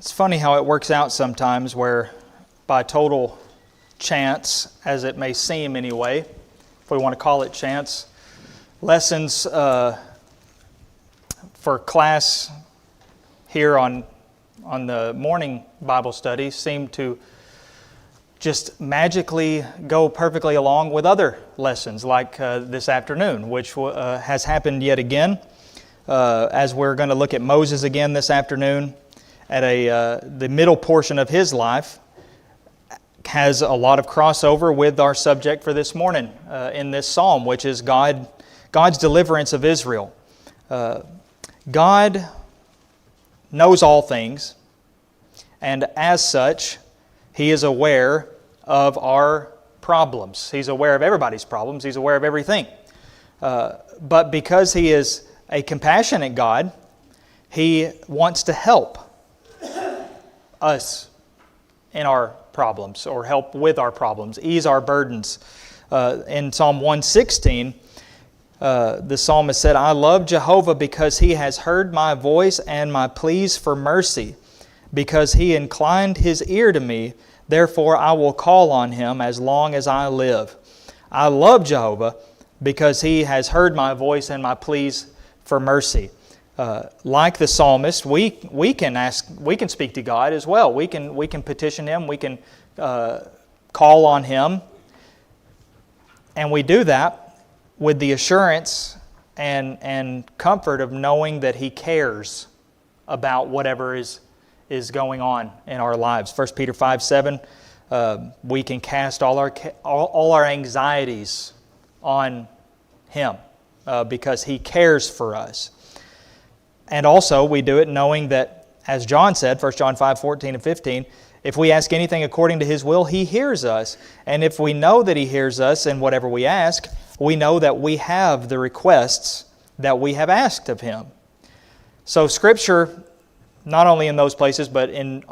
It's funny how it works out sometimes where by total chance, as it may seem anyway, if we want to call it chance, lessons for class here on the morning Bible study seem to just magically go perfectly along with other lessons like this afternoon, which has happened yet again as we're going to look at Moses again this afternoon. At the middle portion of his life has a lot of crossover with our subject for this morning in this psalm, which is God's deliverance of Israel. God knows all things, and as such, He is aware of our problems. He's aware of everybody's problems. He's aware of everything. But because He is a compassionate God, He wants to help us in our problems, or help with our problems, ease our burdens. In Psalm 116, the psalmist said, "I love Jehovah because He has heard my voice and my pleas for mercy. Because He inclined His ear to me, therefore I will call on Him as long as I live. I love Jehovah because He has heard my voice and my pleas for mercy." Like the psalmist, we can speak to God as well. We can petition Him. We can call on Him, and we do that with the assurance and comfort of knowing that He cares about whatever is going on in our lives. 1 Peter 5:7, we can cast all our anxieties on Him because He cares for us. And also, we do it knowing that, as John said, 1 John 5:14 and 15, if we ask anything according to His will, He hears us. And if we know that He hears us in whatever we ask, we know that we have the requests that we have asked of Him. So Scripture, not only in those places, but in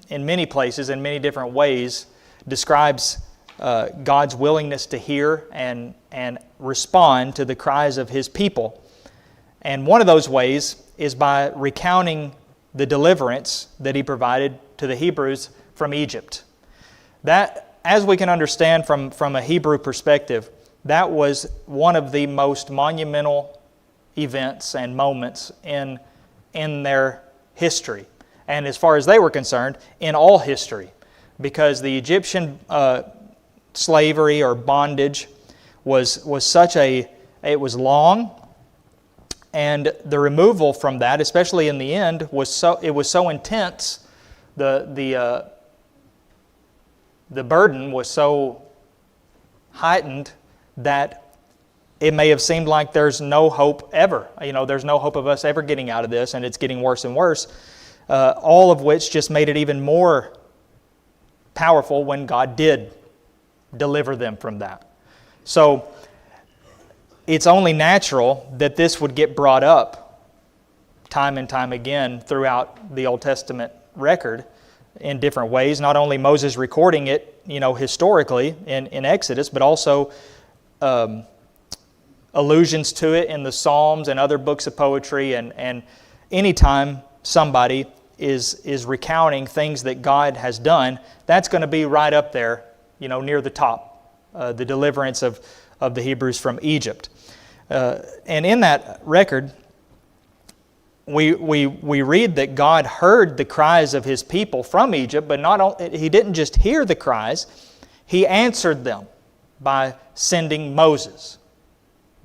many places, in many different ways, describes God's willingness to hear and respond to the cries of His people. And one of those ways is by recounting the deliverance that He provided to the Hebrews from Egypt. That, as we can understand from a Hebrew perspective, that was one of the most monumental events and moments in their history. And as far as they were concerned, in all history. Because the Egyptian slavery or bondage was it was long, and the removal from that, especially in the end, was so intense. The burden was so heightened that it may have seemed like there's no hope ever. There's no hope of us ever getting out of this, and it's getting worse and worse. All of which just made it even more powerful when God did deliver them from that. So it's only natural that this would get brought up time and time again throughout the Old Testament record in different ways. Not only Moses recording it, historically in Exodus, but also allusions to it in the Psalms and other books of poetry. And anytime somebody is recounting things that God has done, that's going to be right up there, near the top, the deliverance of the Hebrews from Egypt. And in that record, we read that God heard the cries of His people from Egypt, but He didn't just hear the cries, He answered them by sending Moses,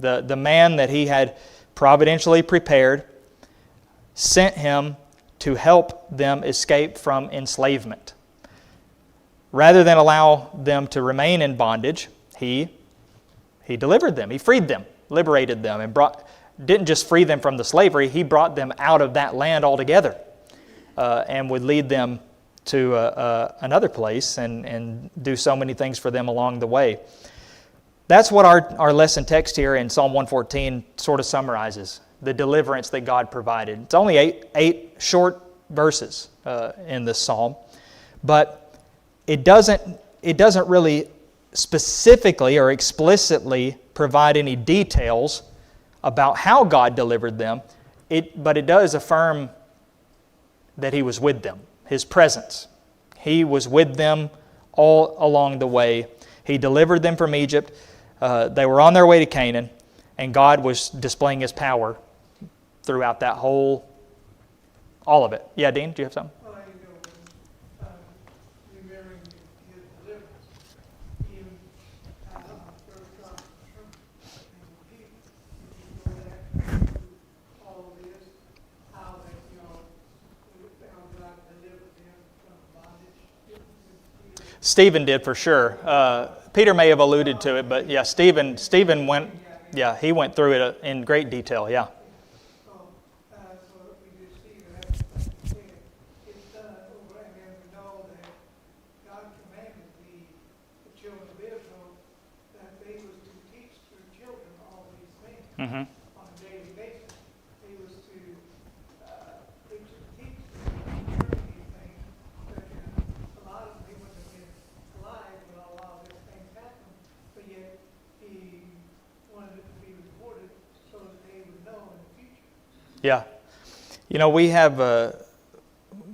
the man that He had providentially prepared, sent him to help them escape from enslavement. Rather than allow them to remain in bondage, He delivered them. He freed them, liberated them, and didn't just free them from the slavery, He brought them out of that land altogether and would lead them to another place and do so many things for them along the way. That's what our lesson text here in Psalm 114 sort of summarizes, the deliverance that God provided. It's only eight short verses in this psalm, but it doesn't really specifically or explicitly provide any details about how God delivered them, but it does affirm that He was with them, His presence. He was with them all along the way. He delivered them from Egypt. They were on their way to Canaan, and God was displaying His power throughout that all of it. Yeah, Dean, do you have something? Remembering His deliverance, even first God and people, if you go back to all of this, how that, how God delivered them from bondage. Stephen did for sure. Peter may have alluded to it, but yeah, Stephen went. Yeah, he went through it in great detail. Yeah. So we just see that it's done over, and then we know that God commanded the children of Israel that they was to teach their children all these things Mm-hmm. on a daily basis. They was to teach them these things. But a lot of them, they wouldn't have been alive when a lot of these things happened, but yet He wanted it to be recorded so that they would know in the future. Yeah. We have,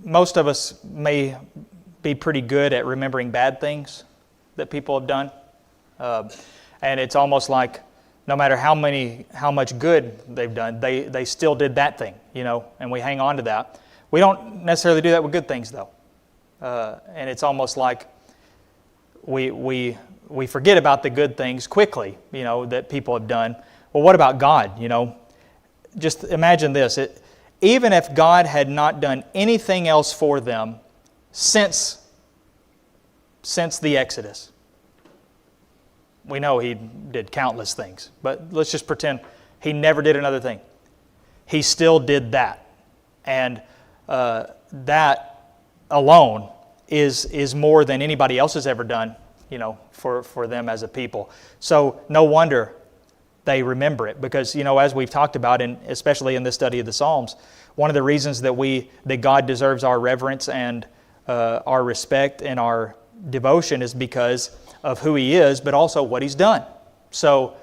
most of us may be pretty good at remembering bad things that people have done. And it's almost like no matter how much good they've done, they still did that thing, and we hang on to that. We don't necessarily do that with good things, though. And it's almost like we forget about the good things quickly, that people have done. Well, what about God, Just imagine this. Even if God had not done anything else for them since the Exodus, we know He did countless things, but let's just pretend He never did another thing. He still did that. And that alone is more than anybody else has ever done, for them as a people. So no wonder they remember it, because as we've talked about, and especially in this study of the Psalms, one of the reasons that God deserves our reverence and our respect and our devotion is because of who He is, but also what He's done. So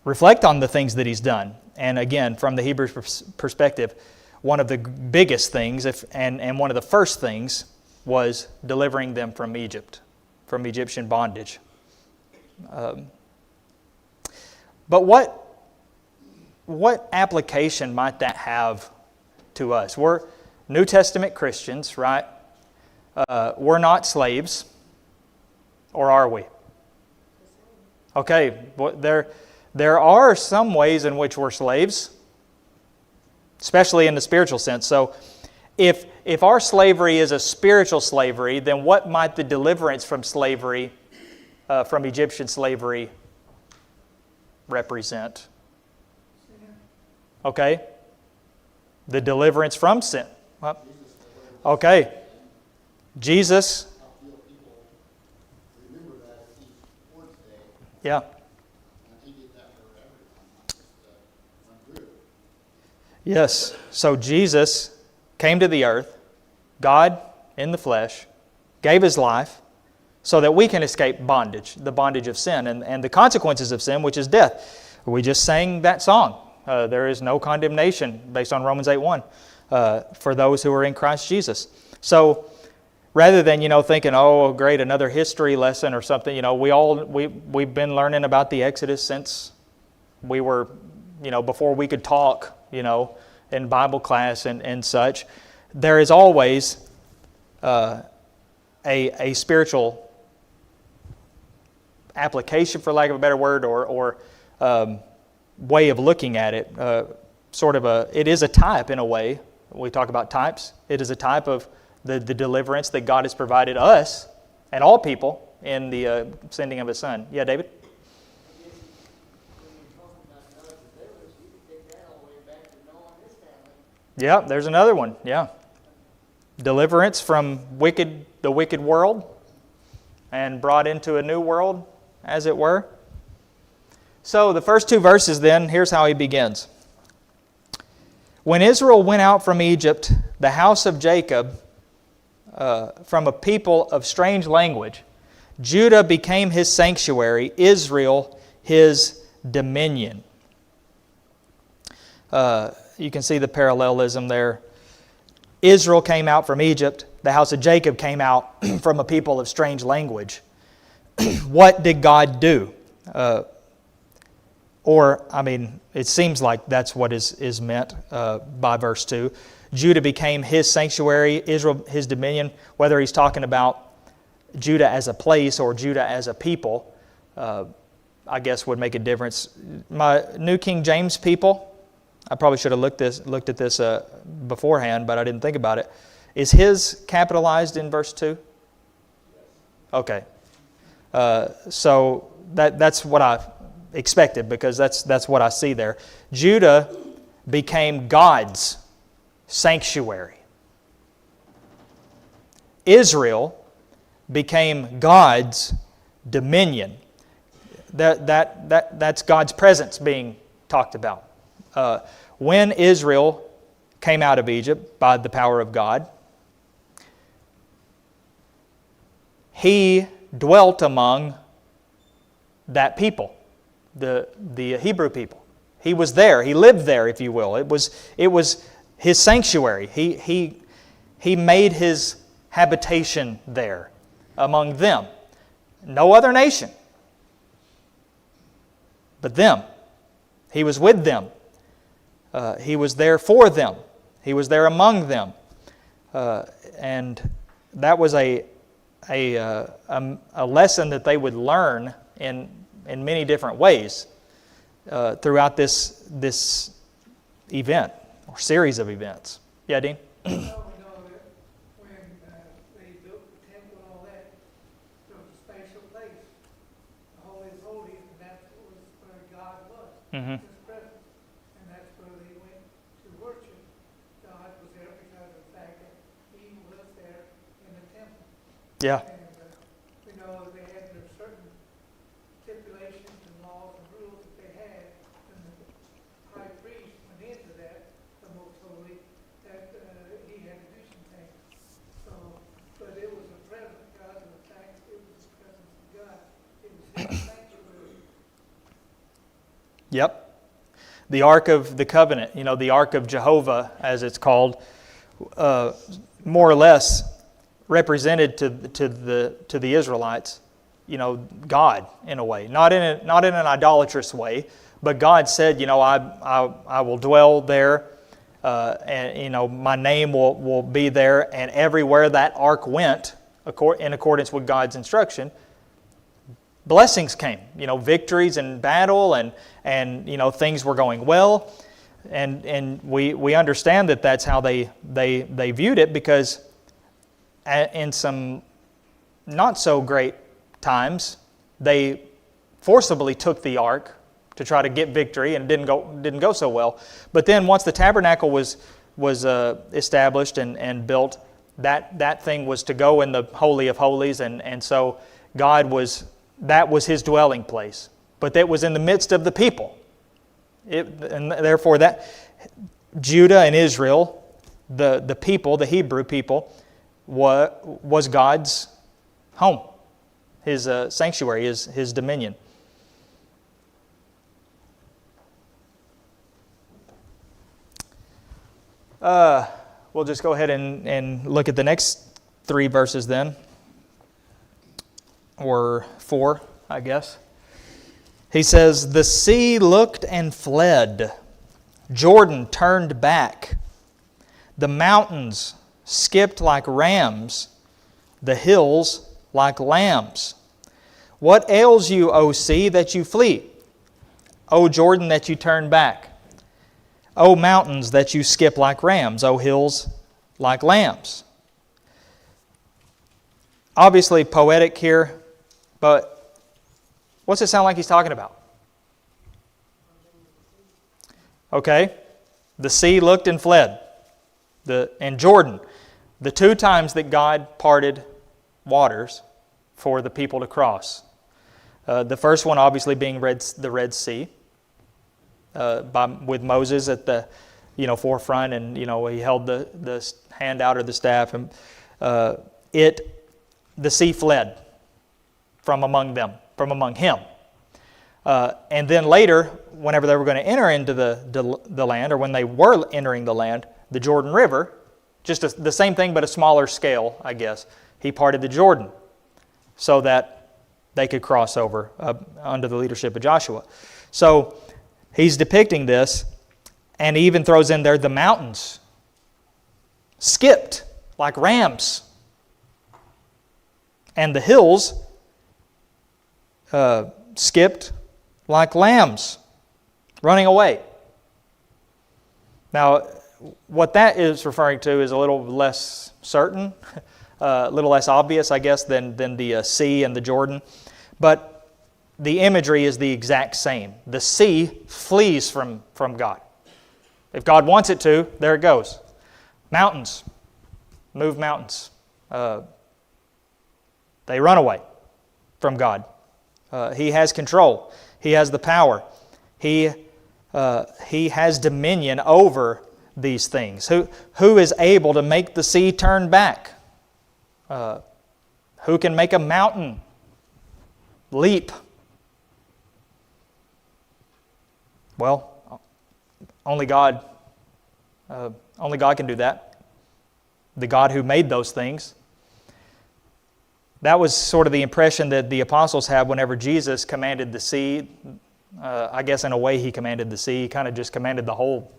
reflect on the things that He's done. And again, from the Hebrew perspective, one of the biggest things, and one of the first things, was delivering them from Egypt, from Egyptian bondage. But what application might that have to us? We're New Testament Christians, right? We're not slaves, or are we? Okay, there are some ways in which we're slaves, especially in the spiritual sense. So if our slavery is a spiritual slavery, then what might the deliverance from slavery, from Egyptian slavery, represent? Okay? The deliverance from sin. Okay. Jesus. Yeah. Yes. So Jesus came to the earth, God in the flesh, gave His life so that we can escape bondage, the bondage of sin and the consequences of sin, which is death. We just sang that song. There is no condemnation based on Romans 8:1 for those who are in Christ Jesus. So rather than thinking, oh great, another history lesson or something, we've been learning about the Exodus since we were before we could talk in Bible class and such. There is always a spiritual application, for lack of a better word, or way of looking at it. It is a type in a way. We talk about types. It is a type of the deliverance that God has provided us and all people in the sending of His Son. Yeah, David? Yeah, there's another one. Yeah. Deliverance from the wicked world and brought into a new world, as it were. So the first two verses then, here's how he begins. When Israel went out from Egypt, the house of Jacob, from a people of strange language, Judah became his sanctuary, Israel his dominion. you can see the parallelism there. Israel came out from Egypt. The house of Jacob came out from a people of strange language. What did God do? It seems like that's what is meant by verse 2. Judah became his sanctuary, Israel his dominion. Whether he's talking about Judah as a place or Judah as a people, I guess would make a difference. My New King James people, I probably should have looked at this beforehand, but I didn't think about it. Is his capitalized in verse 2? Okay. So that's what I expected, because that's what I see there. Judah became God's sanctuary. Israel became God's dominion. That's God's presence being talked about. When Israel came out of Egypt by the power of God, He dwelt among that people, the Hebrew people. He was there. He lived there, if you will. It was His sanctuary. He made His habitation there among them. No other nation but them. He was with them. He was there for them. He was there among them. And that was a lesson that they would learn in many different ways throughout this event or series of events. Yeah, Dean? Well, we know that when they built the temple and all that, there was a special place, the Holy of Holies, and that was where God was, Mm-hmm. His presence. And that's where they went to worship. God was there because of the fact that He was there in the temple. Yeah. And we know they had their certain stipulations and laws and rules that they had, and the high priest went into that, the most holy, that he had to do some things. So, but it was a presence of God, and the fact it was the presence of God. It was His sanctuary. Yep. The Ark of the Covenant, the Ark of Jehovah, as it's called, more or less represented to the Israelites, God in a way, not in an idolatrous way, but God said, I will dwell there, and my name will be there, and everywhere that ark went, in accordance with God's instruction, blessings came. Victories in battle, and things were going well, and we understand that that's how they viewed it, because in some not so great times, they forcibly took the ark to try to get victory, and it didn't go so well. But then once the tabernacle was established and built, that thing was to go in the Holy of Holies, and so that was His dwelling place. But that was in the midst of the people. And therefore that Judah and Israel, the people, the Hebrew people, was God's home, His sanctuary, His dominion. We'll just go ahead and look at the next 3 verses then, or 4, I guess. He says, "The sea looked and fled. Jordan turned back. The mountains skipped like rams, the hills like lambs. What ails you, O sea, that you flee? O Jordan, that you turn back? O mountains, that you skip like rams, O hills like lambs." Obviously poetic here, but what's it sound like he's talking about? Okay, the sea looked and fled. And Jordan, the 2 times that God parted waters for the people to cross. The first one obviously being the Red Sea, with Moses at the forefront, and he held the hand out or the staff, and the sea fled from among them, from among him. And then later, whenever they were going to enter into the land, or when they were entering the land, the Jordan River, the same thing but a smaller scale, I guess. He parted the Jordan so that they could cross over under the leadership of Joshua. So he's depicting this, and he even throws in there the mountains skipped like rams, and the hills skipped like lambs running away. Now, what that is referring to is a little less certain, a little less obvious, I guess, than the sea and the Jordan. But the imagery is the exact same. The sea flees from God. If God wants it to, there it goes. Mountains, move mountains. They run away from God. He has control. He has the power. He has dominion over these things. Who is able to make the sea turn back? Who can make a mountain leap? Well, only God. Only God can do that. The God who made those things. That was sort of the impression that the apostles had whenever Jesus commanded the sea. I guess in a way he commanded the sea. He kind of just commanded the whole,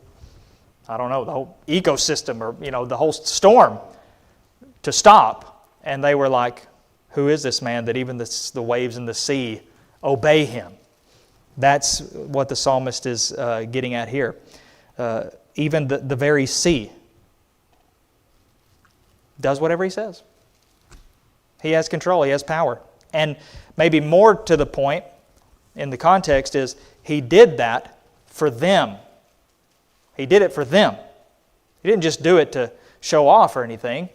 the whole ecosystem, or the whole storm to stop. And they were like, who is this man that even the waves and the sea obey him? That's what the psalmist is getting at here. Even the very sea does whatever he says. He has control. He has power. And maybe more to the point in the context is he did that for them. He did it for them. He didn't just do it to show off or anything.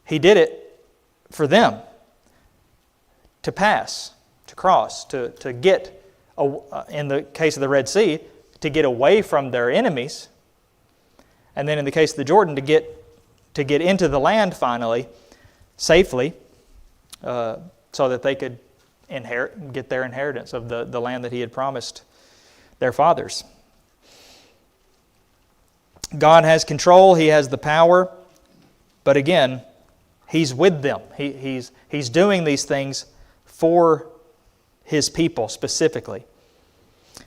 He did it for them to pass, to cross, to get, in the case of the Red Sea, to get away from their enemies. And then in the case of the Jordan, to get into the land finally, safely, so that they could get their inheritance of the land that he had promised their fathers. God has control. He has the power. But again, he's with them. He's doing these things for his people specifically.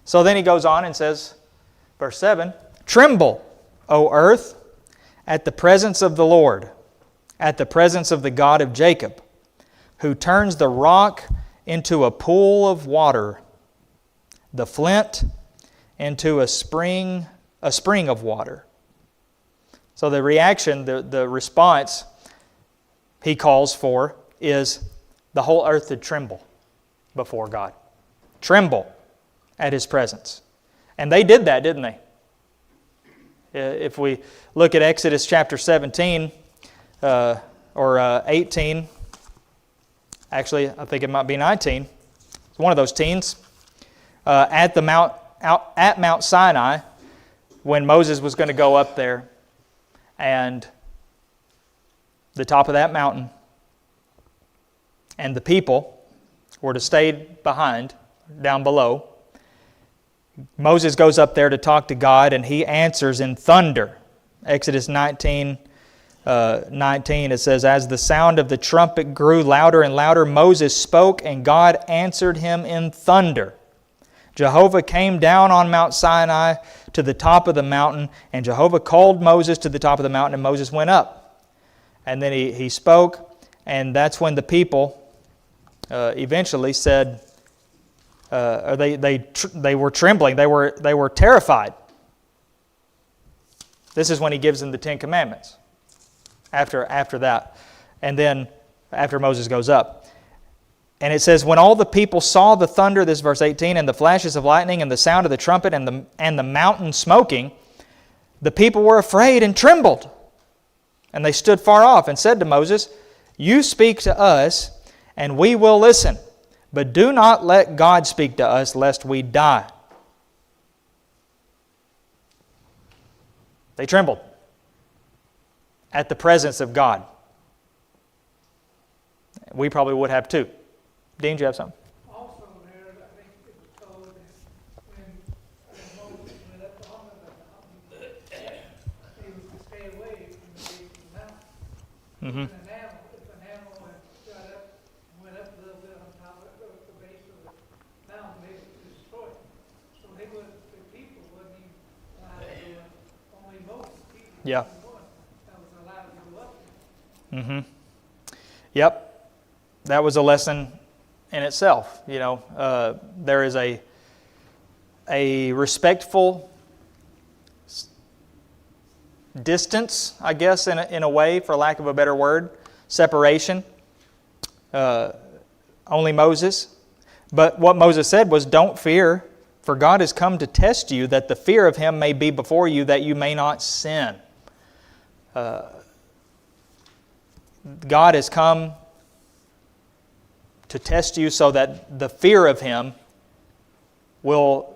So then he goes on and says, verse 7, "Tremble, O earth, at the presence of the Lord, at the presence of the God of Jacob, who turns the rock into a pool of water, the flint into a spring of water." So the reaction, the response he calls for is the whole earth to tremble before God. Tremble at his presence. And they did that, didn't they? If we look at Exodus chapter 17, or 18, actually I think it might be 19, it's one of those teens, at Mount Sinai, when Moses was going to go up there, and the top of that mountain, and the people were to stay behind, down below. Moses goes up there to talk to God, and he answers in thunder. Exodus 19, it says, "As the sound of the trumpet grew louder and louder, Moses spoke, and God answered him in thunder. Jehovah came down on Mount Sinai to the top of the mountain, and Jehovah called Moses to the top of the mountain, and Moses went up." And then he spoke, and that's when the people eventually said, or they were trembling, they were terrified. This is when he gives them the Ten Commandments. After that, and then after Moses goes up. And it says, "When all the people saw the thunder," this is verse 18, "and the flashes of lightning and the sound of the trumpet and the mountain smoking, the people were afraid and trembled. And they stood far off and said to Moses, 'You speak to us, and we will listen. But do not let God speak to us, lest we die.'" They trembled at the presence of God. We probably would have too. Dean, do you have something? Also, there, I think Mm-hmm. If an animal went up a little bit on top of the base of the mountain, they would destroy it. So the people wouldn't even allow to go up. Only Moses, people were Yeah. the one that was allowed to go up there. Mm-hmm. Yep. That was a lesson in itself. There is a respectful distance, I guess, in a way, for lack of a better word, separation. Only Moses. But what Moses said was, don't fear, for God has come to test you, that the fear of Him may be before you, that you may not sin. God has come to test you so that the fear of Him will,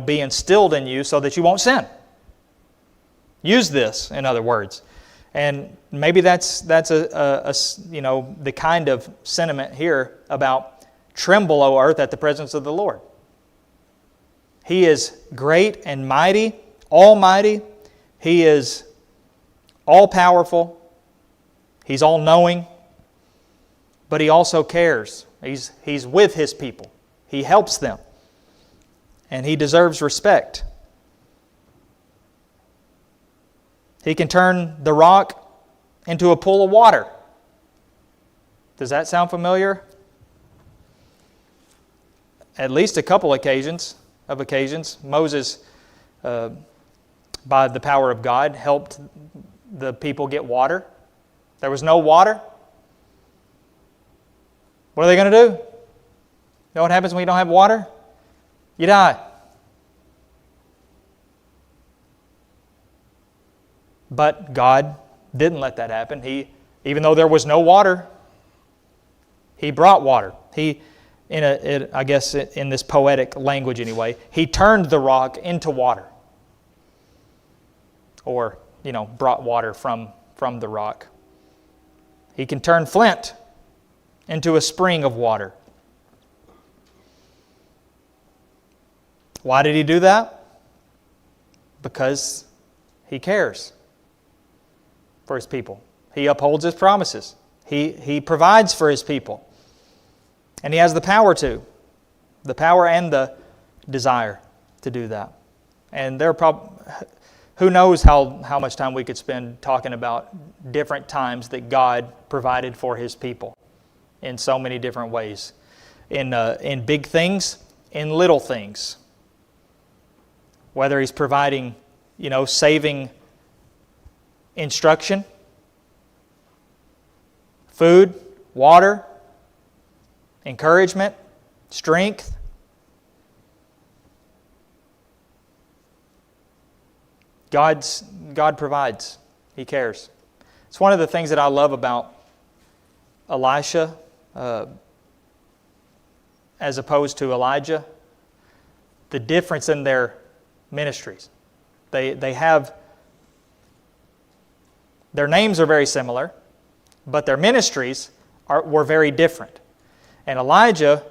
be instilled in you so that you won't sin. Use this, in other words. And maybe that's the kind of sentiment here about tremble, O earth, at the presence of the Lord. He is great and mighty, almighty. He is all-powerful. He's all-knowing. But He also cares. He's with His people. He helps them. And He deserves respect. He can turn the rock into a pool of water. Does that sound familiar? At least a couple occasions, Moses, by the power of God, helped the people get water. There was no water. What are they going to do? You know what happens when you don't have water? You die. But God didn't let that happen. Even though there was no water, He brought water. I guess in this poetic language anyway, He turned the rock into water. Or, brought water from the rock. He can turn flint into a spring of water. Why did He do that? Because He cares for His people. He upholds His promises. He provides for His people. And He has the power to. The power and the desire to do that. And who knows how much time we could spend talking about different times that God provided for His people in so many different ways. In big things, in little things. Whether He's providing, saving instruction, food, water, encouragement, strength. God provides. He cares. It's one of the things that I love about Elisha as opposed to Elijah. The difference in their ministries. They have, their names are very similar, but their ministries were very different. And Elijah,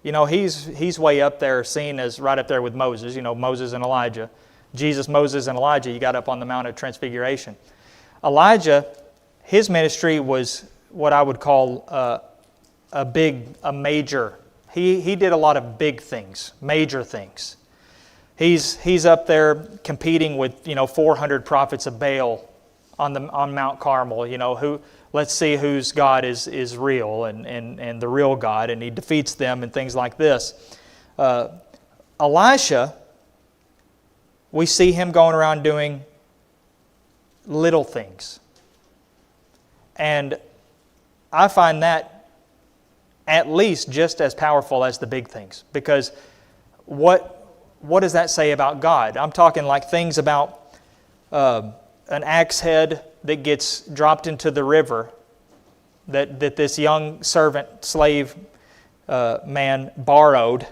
he's way up there, seen as right up there with Moses, Moses and Elijah. Jesus, Moses, and Elijah, you got up on the Mount of Transfiguration. Elijah, his ministry was what I would call a major. He did a lot of big things, major things. He's up there competing with 400 prophets of Baal on Mount Carmel. Let's see whose God is real and the real God, and he defeats them and things like this. Elisha, we see him going around doing little things. And I find that at least just as powerful as the big things. Because what does that say about God? I'm talking like things about an axe head that gets dropped into the river that this young servant, slave man borrowed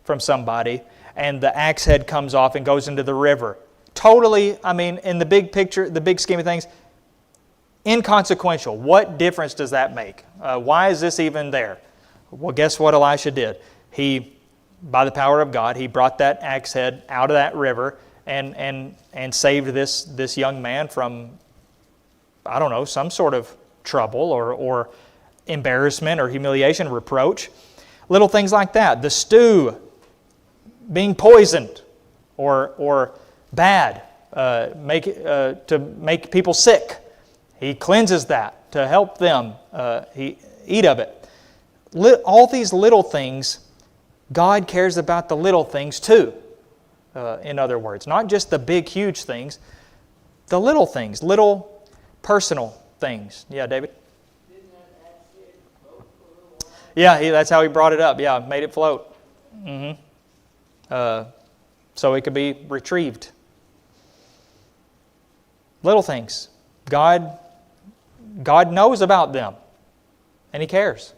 from somebody, and the axe head comes off and goes into the river. Totally, in the big picture, the big scheme of things, inconsequential. What difference does that make? Why is this even there? Well, guess what Elisha did? He, by the power of God, he brought that axe head out of that river and saved this young man from, some sort of trouble or embarrassment or humiliation, reproach. Little things like that. The stew being poisoned or bad, to make people sick. He cleanses that to help them eat of it. All these little things, God cares about the little things too. In other words, not just the big, huge things, the little things, little personal things. Yeah, David? Didn't that actually float for a little while? Yeah, that's how he brought it up. Yeah, made it float. So it could be retrieved. Little things. God knows about them, and He cares.